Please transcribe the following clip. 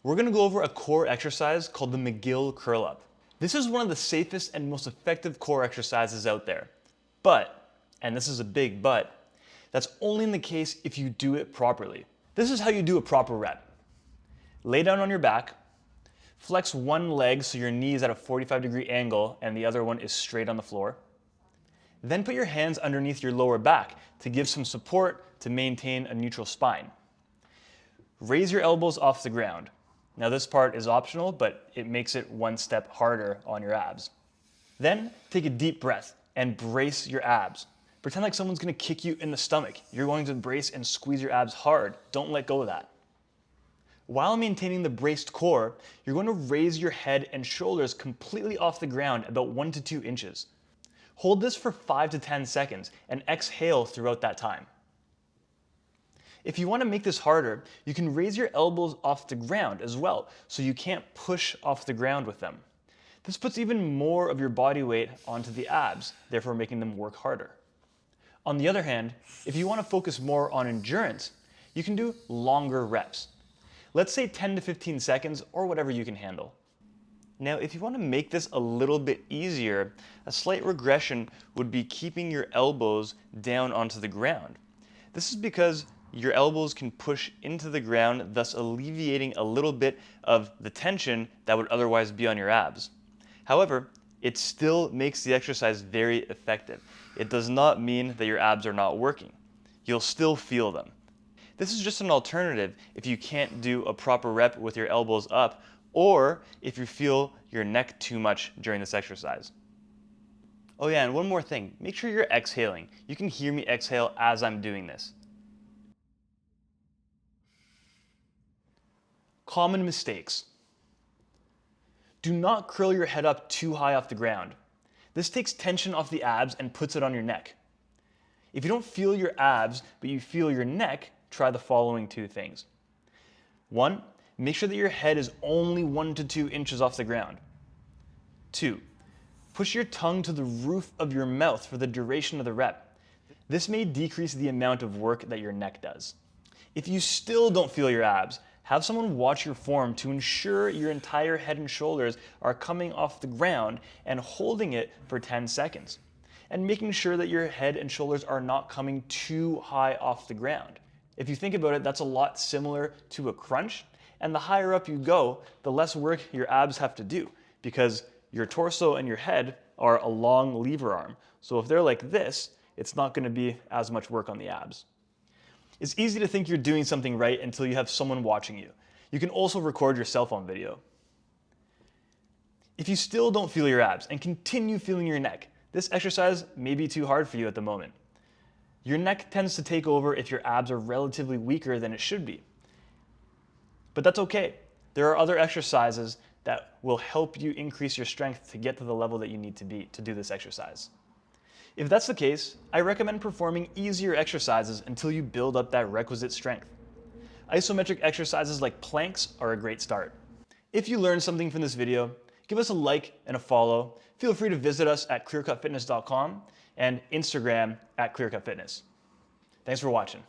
We're going to go over a core exercise called the McGill Curl Up. This is one of the safest and most effective core exercises out there. But, and this is a big but, that's only in the case if you do it properly. This is how you do a proper rep. Lay down on your back, flex one leg so your knee is at a 45-degree angle and the other one is straight on the floor. Then put your hands underneath your lower back to give some support to maintain a neutral spine. Raise your elbows off the ground. Now this part is optional, but it makes it one step harder on your abs. Then take a deep breath and brace your abs. Pretend like someone's gonna kick you in the stomach. You're going to brace and squeeze your abs hard. Don't let go of that. While maintaining the braced core, you're going to raise your head and shoulders completely off the ground about 1 to 2 inches. Hold this for 5 to 10 seconds and exhale throughout that time. If you want to make this harder, you can raise your elbows off the ground as well, so you can't push off the ground with them. This puts even more of your body weight onto the abs, therefore making them work harder. On the other hand, if you want to focus more on endurance, you can do longer reps. Let's say 10 to 15 seconds or whatever you can handle. Now, if you want to make this a little bit easier, a slight regression would be keeping your elbows down onto the ground. This is because your elbows can push into the ground, thus alleviating a little bit of the tension that would otherwise be on your abs. However, it still makes the exercise very effective. It does not mean that your abs are not working. You'll still feel them. This is just an alternative if you can't do a proper rep with your elbows up, or if you feel your neck too much during this exercise. Oh yeah, and one more thing, make sure you're exhaling. You can hear me exhale as I'm doing this. Common mistakes. Do not curl your head up too high off the ground. This takes tension off the abs and puts it on your neck. If you don't feel your abs, but you feel your neck, try the following 2 things. 1, make sure that your head is only 1 to 2 inches off the ground. 2, push your tongue to the roof of your mouth for the duration of the rep. This may decrease the amount of work that your neck does. If you still don't feel your abs, have someone watch your form to ensure your entire head and shoulders are coming off the ground and holding it for 10 seconds. And making sure that your head and shoulders are not coming too high off the ground. If you think about it, that's a lot similar to a crunch, and the higher up you go, the less work your abs have to do, because your torso and your head are a long lever arm. So if they're like this, it's not going to be as much work on the abs. It's easy to think you're doing something right until you have someone watching you. You can also record your cell phone video. If you still don't feel your abs and continue feeling your neck, this exercise may be too hard for you at the moment. Your neck tends to take over if your abs are relatively weaker than it should be. But that's okay. There are other exercises that will help you increase your strength to get to the level that you need to be to do this exercise. If that's the case, I recommend performing easier exercises until you build up that requisite strength. Isometric exercises like planks are a great start. If you learned something from this video, give us a like and a follow. Feel free to visit us at clearcutfitness.com and Instagram at clearcutfitness. Thanks for watching.